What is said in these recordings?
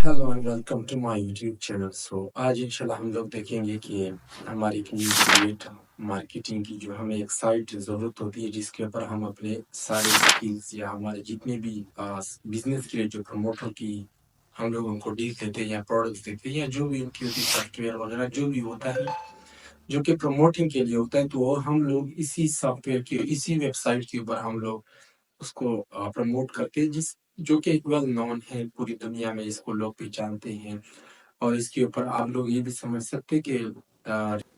Hello and welcome to my YouTube channel. आज इंशाल्लाह हम लोग देखेंगे कि हमारी एक न्यू क्रिएट मार्केटिंग की जो हमें एक साइट ज़रूरत होती है जिसके ऊपर हम अपने सारे स्किल्स या हमारे जितने भी बिजनेस के लिए जो प्रमोटर की हम लोग उनको डील देते हैं या प्रोडक्ट्स देते हैं या जो भी उनकी होती सॉफ्टवेयर वगैरह जो भी होता है जो कि प्रमोटिंग के लिए होता है, तो वो हम लोग इसी सॉफ्टवेयर के इसी वेबसाइट के ऊपर हम लोग उसको प्रमोट करके जिस जो कि एक वेल नोन है पूरी दुनिया में, इसको लोग पहचानते हैं। और इसके ऊपर आप लोग ये भी समझ सकते हैं कि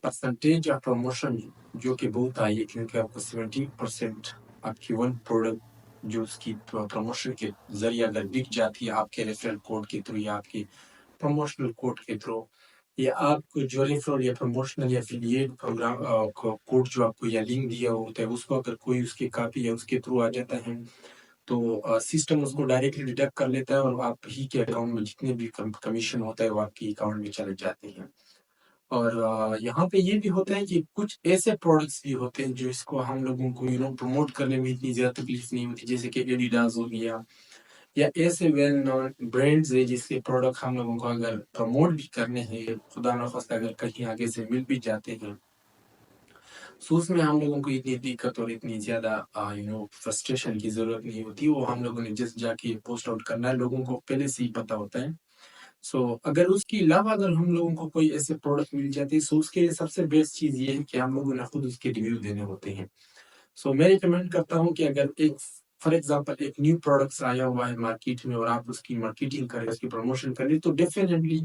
परसेंटेज ऑफ प्रमोशन जो कि बहुत आई है, क्योंकि आपको 70% आपकी वन प्रोडक्ट जो उसकी प्रमोशन के जरिए अगर बिक जाती है आपके रेफरल कोड के थ्रू या आपके प्रमोशनल कोड के थ्रू, या आपको जो रेफरल या प्रमोशनल या एफिलिएट प्रोग्राम कोड जो आपको या लिंक दिया होता है उसको अगर कोई उसकी कॉपी या उसके थ्रू आ जाता है, तो सिस्टम उसको डायरेक्टली डिडक्ट कर लेता है और आप ही के अकाउंट में जितने भी कमीशन होता है वो आपके अकाउंट में चले जाते हैं। और यहाँ पे ये भी होता है कि कुछ ऐसे प्रोडक्ट्स भी होते हैं जो इसको हम लोगों को प्रमोट करने में इतनी ज़्यादा तकलीफ नहीं होती, जैसे कि एडिडास हो गया या ऐसे वेल नोन ब्रांड्स है जिसके प्रोडक्ट हम लोगों को अगर प्रमोट भी करने हैं, खुदा न खास्ता अगर कहीं आगे से मिल भी जाते हैं, सो उसमें हम लोगों को इतनी दिक्कत और इतनी ज़्यादा फ्रस्ट्रेशन की ज़रूरत नहीं होती। वो हम लोगों ने जस्ट जाके पोस्ट आउट करना है, लोगों को पहले से ही पता होता है। अगर उसके अलावा अगर हम लोगों को कोई ऐसे प्रोडक्ट मिल जाते हैं, उसके लिए सबसे बेस्ट चीज़ ये है कि हम लोगों ने खुद उसके रिव्यू देने होते हैं। मैं रिकमेंड करता हूँ कि अगर एक फॉर एग्जांपल एक न्यू प्रोडक्ट्स आया हुआ है मार्केट में और आप उसकी मार्केटिंग करें, उसकी प्रमोशन करें, तो डेफिनेटली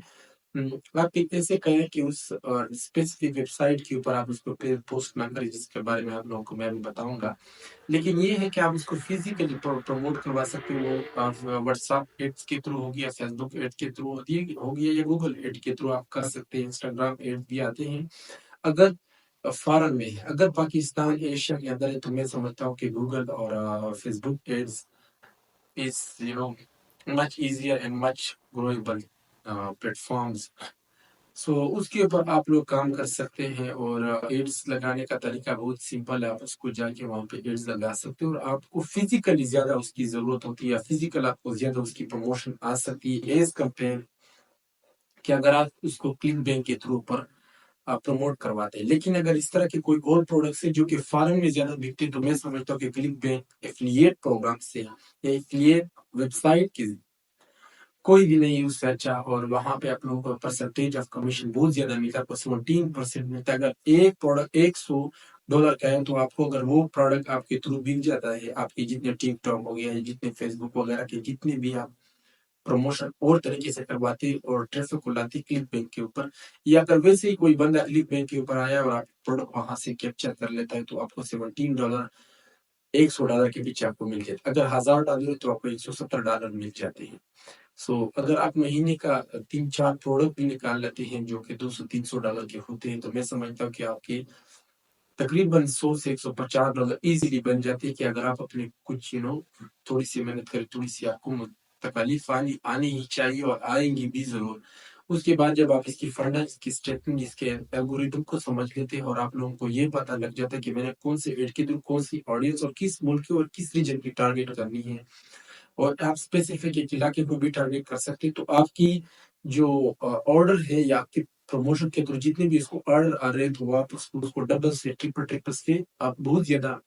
आप एक ऐसे करें कि उस स्पेसिफिक वेबसाइट के ऊपर आप उसको पोस्ट ना करें, जिसके बारे में आप लोगों को मैं भी बताऊंगा। लेकिन ये है कि आप उसको फिजिकली प्रमोट करवा सकते हो। आप व्हाट्सएप एड्स के थ्रू हो गया, फेसबुक एड के थ्रू हो गया या गूगल एड के थ्रू आप कर सकते हैं। इंस्टाग्राम एड भी आते हैं। अगर फॉरेन में है, अगर पाकिस्तान एशिया के अंदर है, तो मैं समझता हूँ कि गूगल और Facebook ads is much easier and much growable platforms. उसके ऊपर आप लोग काम कर सकते हैं। और एड्स लगाने का तरीका बहुत सिंपल है, आप उसको जाके वहाँ पे एड्स लगा सकते हो और आपको फिजिकली ज्यादा उसकी जरूरत होती है, या फिजिकल आपको ज्यादा उसकी प्रमोशन आ सकती है एज कम्पेयर कि अगर आप उसको क्लिक बैंक के थ्रू पर आप प्रमोट करवाते हैं। लेकिन अगर इस तरह के कोई और प्रोडक्ट है जो कि फॉरेन में ज्यादा बिकते हैं, तो मैं समझता हूँ कि क्लिक बैंक एफिलिएट प्रोग्राम से या एफिलिएट वेबसाइट के कोई भी नहीं उससे अच्छा, और वहां पे आप लोगों को परसेंटेज ऑफ कमीशन बहुत ज्यादा मिलता है, आपको 17% मिलता है। अगर एक प्रोडक्ट $100 का है, तो आपको अगर वो प्रोडक्ट आपके थ्रू बिक जाता है, आपके जितने टिकटॉक हो गया है, जितने फेसबुक वगैरह के जितने भी आप प्रमोशन और तरीके से करवाते और ट्रैफिक को लाती क्लिक बैंक के ऊपर, या अगर वैसे ही कोई बंदा क्लिक बैंक के ऊपर आया और आप प्रोडक्ट वहां से कैप्चर कर लेता है, तो आपको $17 $100 के पीछे आपको मिल जाता है। अगर $1000 है तो आपको $170 मिल जाते हैं। अगर आप महीने का 3-4 प्रोडक्ट भी निकाल लेते हैं जो कि $200-300 के होते हैं, तो मैं समझता हूँ कि आपके तकरीबन 100 से $150 इजीली बन जाती है। कि अगर आप अपने कुछ थोड़ी सी मेहनत करें, थोड़ी सी आपको तकलीफ आनी आनी ही चाहिए और आएंगी भी जरूर। उसके बाद जब आप इसकी फंडा, इसकी स्टेटमेंट, इसके एल्गोरिथम को समझ लेते हैं और आप लोगों को ये पता लग जाता है कि मैंने कौन से एड के थ्रू कौन सी ऑडियंस और किस मुल्क की और किस रीजन की टारगेट करनी है, और आप स्पेसिफिक एक इलाके को भी टारगेट कर सकते हैं, तो आपकी जो ऑर्डर है या आपके प्रमोशन के थ्रू जितने भी इसको ऑर्डर आ रहे हैं, तो आप उसको डबल से ट्रिपल ट्रिपल से आप बहुत ज्यादा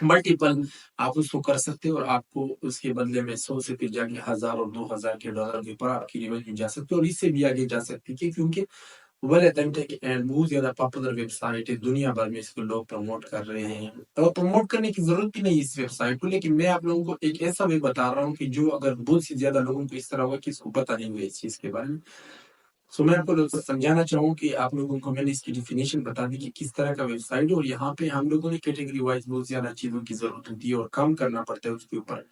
मल्टीपल आप उसको कर सकते हो, और आपको उसके बदले में 100 से फिर जाके 1000 और 2000 के डॉलर के ऊपर आपकी रेवेन्यू जा सकती है, और इससे भी आगे जा सकती है। क्योंकि वेल अटेम्प्टेड एंड बहुत ज्यादा पॉपुलर वेबसाइट है, दुनिया भर में इसको लोग प्रमोट कर रहे हैं। और प्रमोट करने की जरूरत भी नहीं है इस वेबसाइट को, लेकिन मैं आप लोगों को एक ऐसा वे बता रहा हूँ कि जो अगर बहुत से ज्यादा लोगों को इस तरह होगा कि इसको पता नहीं हुआ इस चीज के बारे में। मैं आपको समझाना चाहूँ कि आप लोगों को मैंने इसकी डिफिनेशन बता दी कि किस तरह का वेबसाइट है, और यहाँ पे हम लोगों ने कैटेगरी वाइज बहुत ज्यादा चीजों की जरूरत होती है और काम करना पड़ता है उसके ऊपर।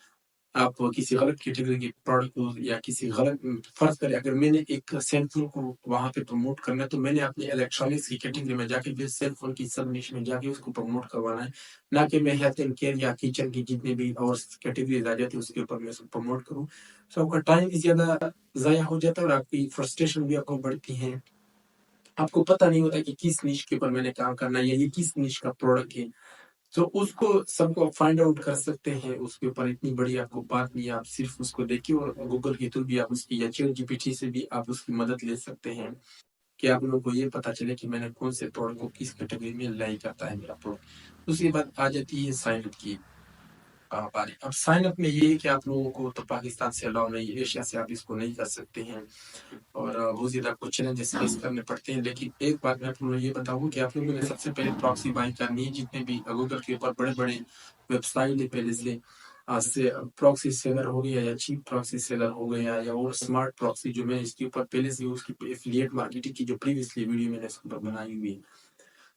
आप किसी गलत कैटेगरी के प्रोडक्ट को या किसी गलत फर्ज करें, अगर मैंने एक सेल फोन को वहां पे प्रमोट करना है, तो मैंने अपनी इलेक्ट्रॉनिक्स की कैटेगरी में जाके फिर सेल फोन की सब निश में जाके उसको प्रमोट करवाना है, ना कि मैं हेल्थ एंड केयर या किचन की जितने भी और कैटेगरीज आ जाती है उसके ऊपर मैं उसको प्रमोट करूँ। आपका टाइम भी ज्यादा जाया हो जाता है और आपकी फ्रस्ट्रेशन भी आपको बढ़ती है। आपको पता नहीं होता कि किस निश के ऊपर मैंने काम करना है या ये किस निश का प्रोडक्ट है। तो उसको सबको फाइंड आउट कर सकते हैं। उसके ऊपर इतनी बड़ी आपको बात नहीं है, आप सिर्फ उसको देखिए और गूगल के थ्रू भी आप उसकी या चैट जीपीटी से भी आप उसकी मदद ले सकते हैं कि आप लोगों को ये पता चले कि मैंने कौन से प्रोडक्ट को किस कैटेगरी में लाइक करता है मेरा प्रोडक्ट। उसके बाद आ जाती है साइन अप की बारी। अब साइन अप में ये है कि आप लोगों को तो पाकिस्तान से अलाउ नहीं, एशिया से आप इसको नहीं कर सकते हैं और बहुत ज़्यादा आपको चैलेंजेस फेस करने पड़ते हैं। लेकिन एक बात मैं आप लोगों को ये बताऊँ कि आप लोगों ने सबसे पहले प्रॉक्सी बाई करनी है। जितने भी गूगल के ऊपर बड़े-बड़े वेबसाइट है पहले से से प्रॉक्सी सेलर हो गया या चीप प्रॉक्सी सेलर हो गया या और स्मार्ट प्रॉक्सी जो मैं इसके ऊपर पहले से उसकी एफिलिएट मार्केटिंग की जो प्रीवियसली वीडियो मैंने इसके ऊपर बनाई हुई है।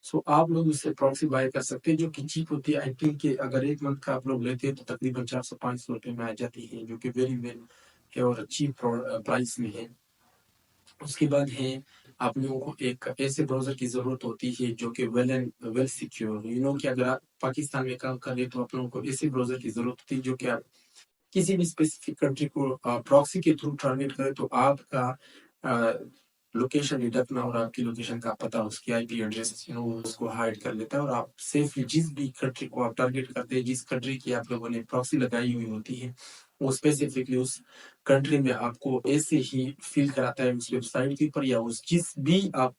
सो आप लोग उससे प्रॉक्सी बाय कर सकते हैं जो कि चीप होती है। आई थिंक कि अगर 1 मंथ का आप लोग लेते हैं तो तकरीबन 400-500 रुपए में आ जाती है, जो कि वेरी वेल है और चीप प्राइस में है। उसके बाद है आप लोगों को एक ऐसे ब्राउज़र की ज़रूरत होती है जो कि वेल सिक्योर, यू नो कि अगर आप पाकिस्तान में काम कर रहे हैं तो आप लोगों को ऐसे ब्राउज़र की ज़रूरत होती है जो कि आप किसी भी स्पेसिफिक कंट्री को प्रॉक्सी के थ्रू टारगेट करें तो आपका लोकेशन डिटेक्ट ना और आपकी लोकेशन का पता, उसकी आईपी एड्रेस यू नो उसको हाइड कर लेता है और आप सेफली जिस भी कंट्री को आप टारगेट करते हैं, जिस कंट्री की आप लोगों ने प्रॉक्सी लगाई हुई होती है, वो स्पेसिफिकली उस कंट्री में आपको ऐसे ही फील कराता है उस वेबसाइट के ऊपर या उस जिस भी आप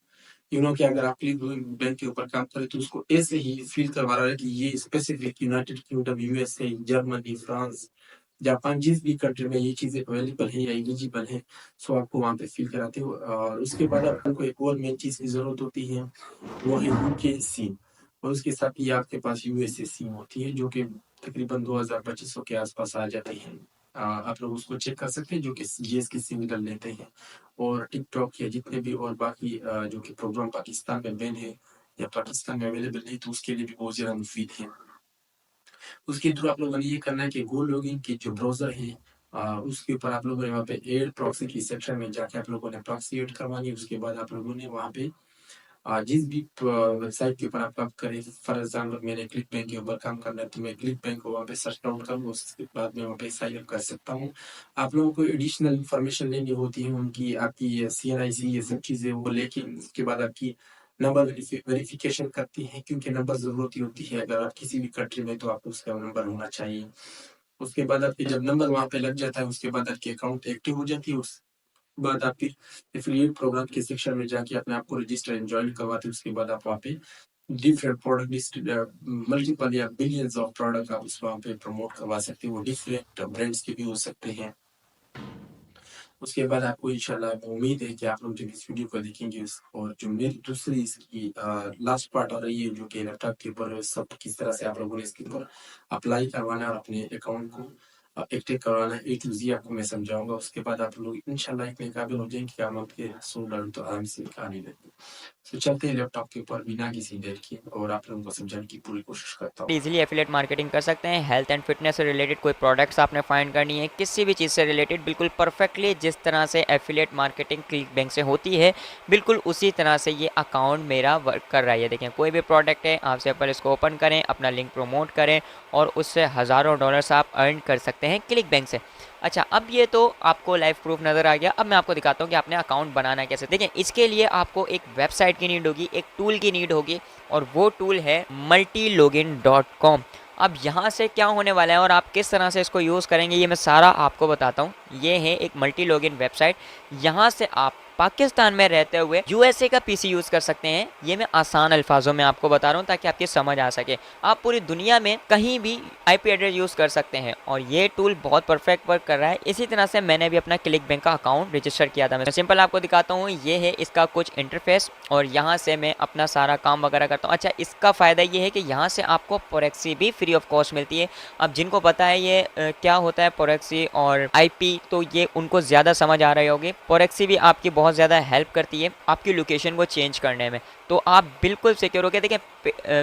यू नो कि अगर आप क्लिक बैंक के ऊपर काम करें तो उसको ऐसे ही फील करवा रहा है कि ये specific United kingdom, USA, Germany, France, Japan, जिस भी कंट्री में ये चीज़ें अवेलेबल हैं या एलिजिबल हैं, सो आपको वहाँ पे फ़ील कराते हो। और उसके बाद आपको एक और मेन चीज़ की ज़रूरत होती है, वो है यूके सिम और उसके साथ ही आपके पास यूएसए सिम होती है, जो कि तकरीबन 2200-2500 के आस-पास आ जाती है। आप लोग उसको चेक कर सकते हैं, जो कि जीएस की सिम कर लेते हैं और टिकटॉक या जितने भी और बाकी जो कि प्रोग्राम पाकिस्तान में बैन है या पाकिस्तान में अवेलेबल नहीं, तो उसके लिए भी बहुत ज़्यादा मुफ़ीद है। उसके थ्रू आप लोगों ने ये करना है कि गो लॉगिन की जो ब्राउज़र है उसके ऊपर आप लोगों ने वहाँ पे ऐड प्रॉक्सी की सेक्शन में जाके आप लोगों ने प्रॉक्सी ऐड करवानी है। उसके बाद आप लोगों ने वहाँ पे जिस भी वेबसाइट के ऊपर आप काम करें, फॉर एग्जाम्पल मैंने क्लिक बैंक के ऊपर काम करना है तो मैं क्लिक बैंक को वहाँ पे सर्च डाउन करूँगा, उसके बाद मैं वहाँ पे साइन अप कर सकता हूँ। आप लोगों को एडिशनल इन्फॉर्मेशन लेनी होती है उनकी, आपकी सीएनआईसी ये सब चीज़ें वो लेके उसके बाद आपकी नंबर वेरिफिकेशन करती हैं, क्योंकि नंबर ज़रूरत होती है अगर आप किसी भी कंट्री में तो आपको उसका नंबर होना चाहिए। उसके बाद आपके जब नंबर वहाँ पे लग जाता है उसके बाद आपकी अकाउंट एक्टिव हो जाती है। उस बाद आपके एफिलिएट प्रोग्राम के सेक्शन में जाके अपने आप को रजिस्टर एंड जॉइन करवाते हैं। उसके बाद आप वहाँ पे डिफरेंट प्रोडक्ट लिस्ट मल्टीपल या बिलियंस ऑफ प्रोडक्ट आप उस वहाँ पे प्रमोट करवा सकते हो। वो डिफरेंट ब्रांड्स के भी हो सकते हैं। उसके बाद आपको इंशाल्लाह उम्मीद है कि आप लोग जब इस वीडियो को देखेंगे और जो मेरी दूसरी इसकी लास्ट पार्ट आ रही है जो कि लैपटॉप के ऊपर सब किस तरह से आप लोगों ने इसके ऊपर अप्लाई करवाना है और अपने अकाउंट को एक्टिव करवाना है, ए टू जी आपको मैं समझाऊंगा। उसके बाद आप लोग इंशाल्लाह इतने काबिल हो जाएंगे कि हम आपके $100 तो आराम से निकाल ही लेंगे। तो चलते हैं लैपटॉप के ऊपर बिना किसी देर के और आप लोगों को समझाने की पूरी कोशिश करता हूँ। इजीली एफिलिएट मार्केटिंग कर सकते हैं। हेल्थ एंड फिटनेस से रिलेटेड कोई प्रोडक्ट्स आपने फाइंड करनी है, किसी भी चीज़ से रिलेटेड बिल्कुल परफेक्टली जिस तरह से एफिलिएट मार्केटिंग क्लिक बैंक से होती है बिल्कुल उसी तरह से ये अकाउंट मेरा वर्क कर रहा है। देखें कोई भी प्रोडक्ट है आप सिंपल इसको ओपन करें, अपना लिंक प्रमोट करें और उससे हज़ारों डॉलर्स आप अर्न कर सकते हैं क्लिक बैंक से। अच्छा, अब ये तो आपको लाइव प्रूफ नज़र आ गया। अब मैं आपको दिखाता हूँ कि आपने अकाउंट बनाना है कैसे। देखें इसके लिए आपको एक वेबसाइट की नीड होगी, एक टूल की नीड होगी और वो टूल है multilogin.com। अब यहाँ से क्या होने वाला है और आप किस तरह से इसको यूज़ करेंगे ये मैं सारा आपको बताता हूँ। ये है एक मल्टी लॉगिन वेबसाइट। यहाँ से आप पाकिस्तान में रहते हुए यूएसए का पीसी यूज़ कर सकते हैं। ये मैं आसान अल्फाजों में आपको बता रहा हूँ ताकि आपकी समझ आ सके। आप पूरी दुनिया में कहीं भी आईपी एड्रेस यूज़ कर सकते हैं और ये टूल बहुत परफेक्ट वर्क कर रहा है। इसी तरह से मैंने भी अपना क्लिक बैंक का अकाउंट रजिस्टर किया था। मैं सिंपल आपको दिखाता हूँ, ये है इसका कुछ इंटरफेस और यहाँ से मैं अपना सारा काम वगैरह करता हूँ। अच्छा, इसका फ़ायदा ये है कि यहाँ से आपको प्रोक्सी भी फ्री ऑफ कॉस्ट मिलती है। अब जिनको पता है ये क्या होता है प्रोक्सी और आईपी, तो ये उनको ज़्यादा समझ आ रही होगी। प्रोक्सी भी आपकी बहुत ज़्यादा हेल्प करती है आपकी लोकेशन को चेंज करने में, तो आप बिल्कुल सिक्योर हो गए। देखिए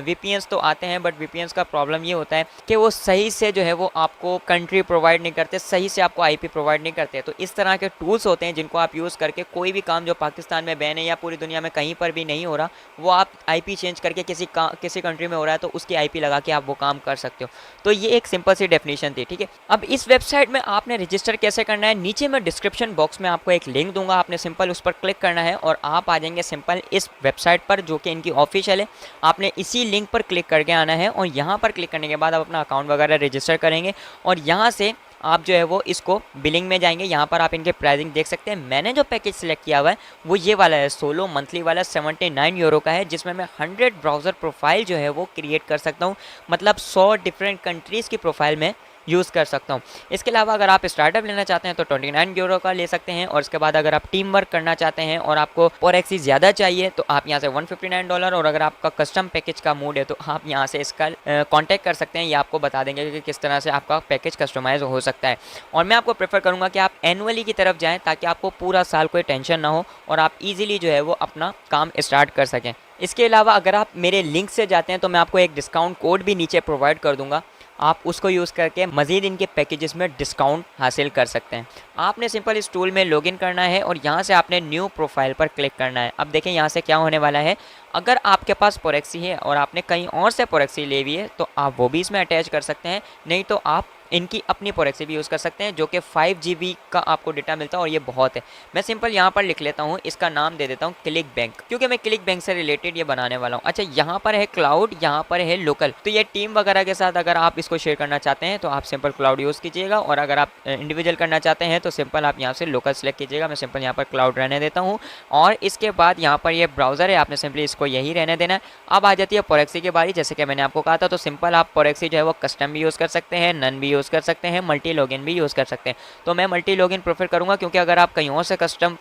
वीपीएन्स तो आते हैं बट वीपीएन्स का प्रॉब्लम ये होता है कि वो सही से जो है वो आपको कंट्री प्रोवाइड नहीं करते, सही से आपको आईपी प्रोवाइड नहीं करते। तो इस तरह के टूल्स होते हैं जिनको आप यूज़ करके कोई भी काम जो पाकिस्तान में बैन है या पूरी दुनिया में कहीं पर भी नहीं हो रहा, वो आप आईपी चेंज करके किसी कंट्री में हो रहा है तो उसकी आईपी लगा के आप वो काम कर सकते हो। तो ये एक सिंपल सी डेफिनेशन थी, ठीक है। अब इस वेबसाइट में आपने रजिस्टर कैसे करना है, नीचे मैं डिस्क्रिप्शन बॉक्स में आपको एक लिंक दूंगा, आपने सिंपल उस पर क्लिक करना है और आप आ जाएंगे सिंपल इस वेबसाइट पर। पर जो कि इनकी ऑफिशियल है, आपने इसी लिंक पर क्लिक करके आना है और यहाँ पर क्लिक करने के बाद आप अपना अकाउंट वगैरह रजिस्टर करेंगे और यहाँ से आप जो है वो इसको बिलिंग में जाएंगे। यहाँ पर आप इनके प्राइसिंग देख सकते हैं। मैंने जो पैकेज सिलेक्ट किया हुआ है वो ये वाला है, सोलो मंथली वाला 79 यूरो का है, जिसमें मैं 100 ब्राउज़र प्रोफाइल जो है वो क्रिएट कर सकता हूँ, मतलब 100 डिफरेंट कंट्रीज़ की प्रोफाइल में यूज़ कर सकता हूँ। इसके अलावा अगर आप स्टार्टअप लेना चाहते हैं तो 29 यूरो का ले सकते हैं और इसके बाद अगर आप टीम वर्क करना चाहते हैं और आपको फोरेक्सी ज़्यादा चाहिए तो आप यहाँ से $159, और अगर आपका कस्टम पैकेज का मूड है तो आप यहाँ से इसका कांटेक्ट कर सकते हैं। ये आपको बता देंगे कि किस तरह से आपका पैकेज कस्टमाइज हो सकता है। और मैं आपको प्रेफर करूँगा कि आप एनुअली की तरफ जाएँ ताकि आपको पूरा साल कोई टेंशन ना हो और आप ईजिली जो है वो अपना काम स्टार्ट कर सकें। इसके अलावा अगर आप मेरे लिंक से जाते हैं तो मैं आपको एक डिस्काउंट कोड भी नीचे प्रोवाइड कर दूंगा, आप उसको यूज़ करके मज़ीद इनके पैकेजेस में डिस्काउंट हासिल कर सकते हैं। आपने सिंपल इस टूल में लॉगिन करना है और यहाँ से आपने न्यू प्रोफाइल पर क्लिक करना है। अब देखें यहाँ से क्या होने वाला है, अगर आपके पास फोरेक्सी है और आपने कहीं और से फोरेक्सी ले हुई है तो आप वो भी इसमें अटैच कर सकते हैं, नहीं तो आप इनकी अपनी फोरेक्सी भी यूज़ कर सकते हैं, जो कि 5 GB का आपको डेटा मिलता है और ये बहुत है। मैं सिंपल यहाँ पर लिख लेता हूँ, इसका नाम दे देता हूँ क्लिक बैंक, क्योंकि मैं क्लिक बैंक से रिलेटेड ये बनाने वाला हूँ। अच्छा, यहाँ पर है क्लाउड, यहाँ पर है लोकल, तो ये टीम वगैरह के साथ अगर आप इसको शेयर करना चाहते हैं तो आप सिंपल क्लाउड यूज़ कीजिएगा, और अगर आप इंडिविजुअल करना चाहते हैं तो सिंपल आप यहाँ से लोकल सेलेक्ट कीजिएगा। मैं सिंपल यहाँ पर क्लाउड रहने देता हूँ और इसके बाद यहाँ पर ये ब्राउज़र है, आपने सिंपली इसको यही रहने देना है। अब आ जाती है फोरेक्सी की बारी। जैसे कि मैंने आपको कहा था, तो सिंपल आप फोरेक्सी जो है वो कस्टम भी यूज़ कर सकते हैं, नन भी यूज़ कर सकते हैं, मल्टी लॉगिन भी यूज़ कर सकते हैं। तो मैं मल्टी लॉगिन प्रेफर करूँगा, क्योंकि अगर आप कहीं और से कस्टम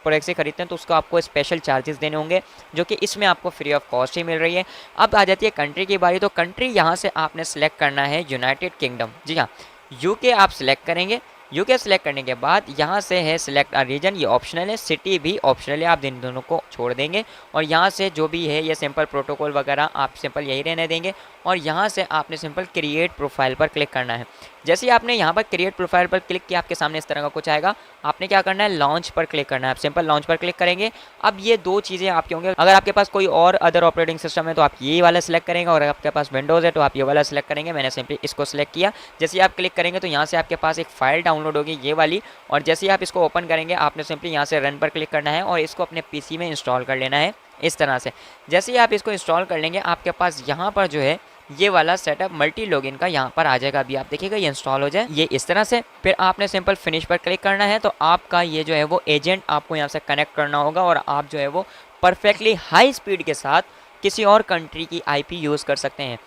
फोरेक्सी खरीदते हैं तो उसको आपको स्पेशल चार्जेस देने होंगे, जो कि इसमें आपको फ्री ऑफ कॉस्ट ही मिल रही है। अब आ जाती है कंट्री की बारी। तो कंट्री यहाँ से आपने सेलेक्ट करना है यूनाइटेड किंगडम, जी हाँ, यूके आप सिलेक्ट करेंगे। यूके सेलेक्ट करने के बाद यहाँ से है सिलेक्ट अ रीजन, ये ऑप्शनल है, सिटी भी ऑप्शनल है, आप इन दोनों को छोड़ देंगे और यहाँ से जो भी है ये सिंपल प्रोटोकॉल वगैरह आप सिंपल यही रहने देंगे और यहाँ से आपने सिंपल क्रिएट प्रोफाइल पर क्लिक करना है। जैसे ही आपने यहाँ पर क्रिएट प्रोफाइल पर क्लिक किया, आपके सामने इस तरह का कुछ आएगा। आपने क्या करना है, लॉन्च पर क्लिक करना है। आप सिंपल लॉन्च पर क्लिक करेंगे। अब ये दो चीज़ें आपके होंगे, अगर आपके पास कोई और अदर ऑपरेटिंग सिस्टम है तो आप ये वाला सिलेक्ट करेंगे, और अगर आपके पास विंडोज़ है तो आप ये वाला सिलेक्ट करेंगे। मैंने सिंपली इसको सिलेक्ट किया। जैसे ही आप क्लिक करेंगे तो यहाँ से आपके पास एक फाइल डाउनलोड होगी, ये वाली, और जैसे ही आप इसको ओपन करेंगे आपने सिंपली यहाँ से रन पर क्लिक करना है और इसको अपने पीसी में इंस्टॉल कर लेना है इस तरह से। जैसे ही आप इसको इंस्टॉल कर लेंगे, आपके पास यहाँ पर जो है ये वाला सेटअप मल्टी लॉगिन का यहाँ पर आ जाएगा। अभी आप देखिएगा ये इंस्टॉल हो जाए, ये इस तरह से। फिर आपने सिंपल फिनिश पर क्लिक करना है, तो आपका ये जो है वो एजेंट आपको यहाँ से कनेक्ट करना होगा और आप जो है वो परफेक्टली हाई स्पीड के साथ किसी और कंट्री की आईपी यूज़ कर सकते हैं।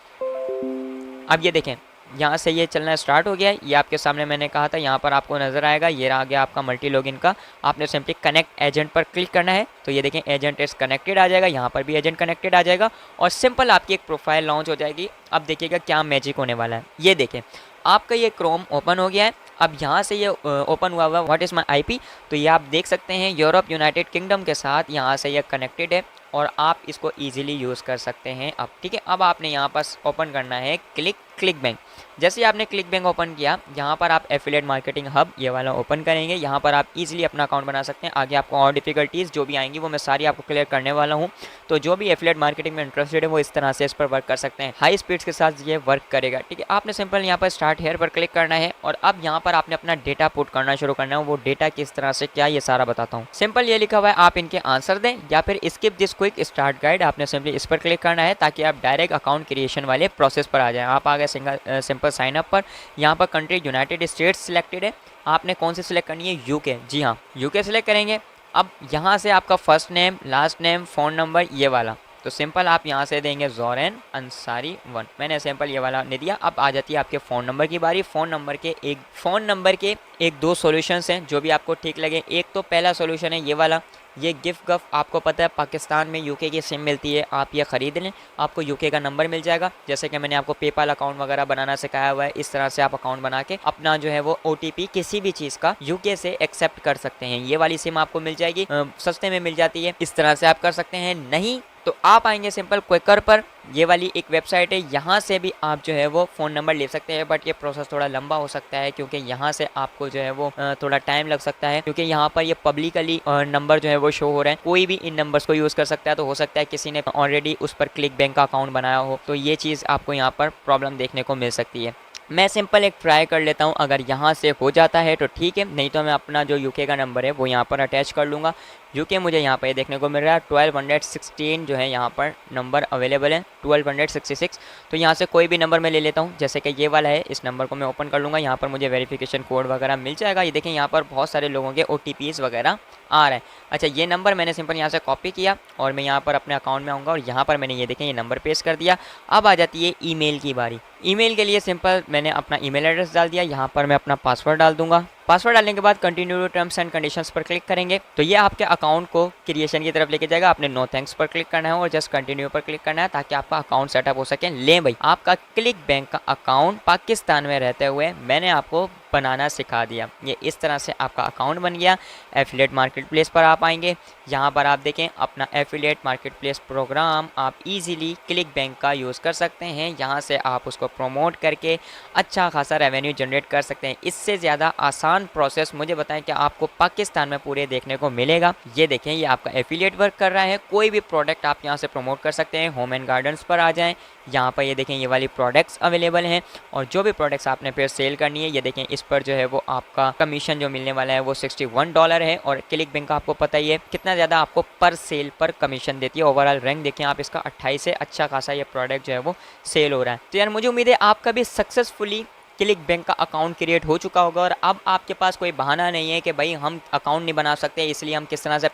अब ये देखें, यहाँ से ये चलना स्टार्ट हो गया है। ये आपके सामने मैंने कहा था, यहाँ पर आपको नज़र आएगा, ये आ गया आपका मल्टी लॉगिन का। आपने सिंपली कनेक्ट एजेंट पर क्लिक करना है, तो ये देखें एजेंट इज कनेक्टेड आ जाएगा, यहाँ पर भी एजेंट कनेक्टेड आ जाएगा और सिंपल आपकी एक प्रोफाइल लॉन्च हो जाएगी। अब देखिएगा क्या मैजिक होने वाला है। ये देखें, आपका ये क्रोम ओपन हो गया है। अब यहाँ से ये ओपन हुआ हुआ व्हाट इज़ माई आईपी, तो ये आप देख सकते हैं यूरोप यूनाइटेड किंगडम के साथ यहाँ से ये कनेक्टेड है और आप इसको इजीली यूज़ कर सकते हैं। अब ठीक है, अब आपने यहाँ पर ओपन करना है क्लिक बैंक। जैसे आपने क्लिक बैंक ओपन किया, यहाँ पर आप एफिलिएट मार्केटिंग हब ये वाला ओपन करेंगे। यहाँ पर आप इजीली अपना अकाउंट बना सकते हैं। आगे आपको और डिफिकल्टीज़ जो भी आएंगी वो मैं सारी आपको क्लियर करने वाला हूँ। तो जो भी एफिलिएट मार्केटिंग में इंटरेस्टेड है वो इस तरह से इस पर वर्क कर सकते हैं, हाई स्पीड्स के साथ ये वर्क करेगा। ठीक है, आपने सिंपल यहाँ पर स्टार्ट हेयर पर क्लिक करना है और अब यहाँ पर आपने अपना डेटा पुट करना शुरू करना है। वो डेटा किस तरह से क्या, ये सारा बताता हूँ। सिंपल ये लिखा हुआ है, आप इनके आंसर दें या फिर skip this quick start guide. आपने सिंपली इस पर क्लिक करना है ताकि आप डायरेक्ट अकाउंट क्रिएशन वाले प्रोसेस पर आ जाएं। आप आ गए सिंपल साइन अप पर। यहाँ पर कंट्री यूनाइटेड स्टेट्स सिलेक्टेड है, आपने कौन सी सिलेक्ट करनी है, यूके। जी हाँ, यूके सिलेक्ट करेंगे। अब यहाँ से आपका first name, last name, phone number ये वाला, तो सिंपल आप यहाँ से देंगे ज़ोरैन अंसारी 1। मैंने सिंपल ये वाला नहीं दिया। अब आ जाती है आपके फ़ोन नंबर की बारी। फ़ोन नंबर के एक दो सॉल्यूशंस हैं, जो भी आपको ठीक लगे। एक तो पहला सॉल्यूशन है ये वाला, ये गिफ्ट गफ, आपको पता है पाकिस्तान में यूके की सिम मिलती है, आप ये ख़रीद लें, आपको यूके का नंबर मिल जाएगा। जैसे कि मैंने आपको पेपाल अकाउंट वगैरह बनाना सिखाया हुआ है, इस तरह से आप अकाउंट बना के अपना जो है वो OTP किसी भी चीज़ का यूके से एक्सेप्ट कर सकते हैं। ये वाली सिम आपको मिल जाएगी, सस्ते में मिल जाती है, इस तरह से आप कर सकते हैं। नहीं तो आप आएंगे सिंपल क्विकर पर, ये वाली एक वेबसाइट है, यहाँ से भी आप जो है वो फ़ोन नंबर ले सकते हैं। बट ये प्रोसेस थोड़ा लंबा हो सकता है, क्योंकि यहाँ से आपको जो है वो थोड़ा टाइम लग सकता है, क्योंकि यहाँ पर ये पब्लिकली नंबर जो है वो शो हो रहे हैं। कोई भी इन नंबर्स को यूज़ कर सकता है, तो हो सकता है किसी ने ऑलरेडी उस पर क्लिक बैंक का अकाउंट बनाया हो, तो ये चीज़ आपको यहाँ पर प्रॉब्लम देखने को मिल सकती है। मैं सिंपल एक ट्राई कर लेता हूँ, अगर यहाँ से हो जाता है तो ठीक है, नहीं तो मैं अपना जो यूके का नंबर है वो यहाँ पर अटैच कर लूँगा। यूके मुझे यहाँ पर देखने को मिल रहा है 1216 जो है यहाँ पर नंबर अवेलेबल है, 1266। तो यहाँ से कोई भी नंबर मैं ले लेता हूँ, जैसे कि ये वाला है, इस नंबर को मैं ओपन कर लूँगा। यहाँ पर मुझे वेरिफिकेशन कोड वगैरह मिल जाएगा। ये देखें यहाँ पर बहुत सारे लोगों के OTPs वगैरह आ रहे हैं। अच्छा, ये नंबर मैंने सिंपल यहाँ से कॉपी किया और मैं यहाँ पर अपने अकाउंट में आऊँगा और यहाँ पर मैंने ये देखें ये नंबर पेस्ट कर दिया। अब आ जाती है ईमेल की बारी। ईमेल के लिए सिंपल मैंने अपना ईमेल एड्रेस डाल दिया, यहाँ पर मैं अपना पासवर्ड डाल दूंगा। पासवर्ड डालने के बाद कंटिन्यू टर्म्स एंड कंडीशंस पर क्लिक करेंगे तो ये आपके अकाउंट को क्रिएशन की तरफ लेके जाएगा। आपने नो थैंक्स पर क्लिक करना है और जस्ट कंटिन्यू पर क्लिक करना है ताकि आपका अकाउंट सेटअप हो सके। ले भाई, आपका क्लिक बैंक का अकाउंट पाकिस्तान में रहते हुए मैंने आपको बनाना सिखा दिया। ये इस तरह से आपका अकाउंट बन गया। एफिलिएट मार्केट प्लेस पर आप आएंगे, यहाँ पर आप देखें अपना एफिलिएट मार्केट प्लेस प्रोग्राम आप इजीली क्लिक बैंक का यूज़ कर सकते हैं। यहाँ से आप उसको प्रमोट करके अच्छा खासा रेवेन्यू जनरेट कर सकते हैं। इससे ज़्यादा आसान प्रोसेस मुझे बताएं कि आपको पाकिस्तान में पूरे देखने को मिलेगा। ये देखें ये आपका एफिलिएट वर्क कर रहा है। कोई भी प्रोडक्ट आप यहाँ से प्रमोट कर सकते हैं। होम एंड गार्डन्स पर आ जाएँ, यहाँ पर ये देखें ये वाली प्रोडक्ट्स अवेलेबल हैं और जो भी प्रोडक्ट्स आपने फिर सेल करनी है, ये देखें इस पर जो है वो आपका कमीशन जो मिलने वाला है वो $61 है। और क्लिक बैंक का आपको पता ही है कितना ज़्यादा आपको पर सेल पर कमीशन देती है। ओवरऑल रैंक देखें आप इसका 28 से अच्छा खासा ये प्रोडक्ट जो है वो सेल हो रहा है। तो यार मुझे उम्मीद है आपका भी सक्सेसफुली क्लिक बैंक का अकाउंट क्रिएट हो चुका होगा और अब आपके पास कोई बहाना नहीं है कि भाई हम अकाउंट नहीं बना सकते, इसलिए हम किस तरह से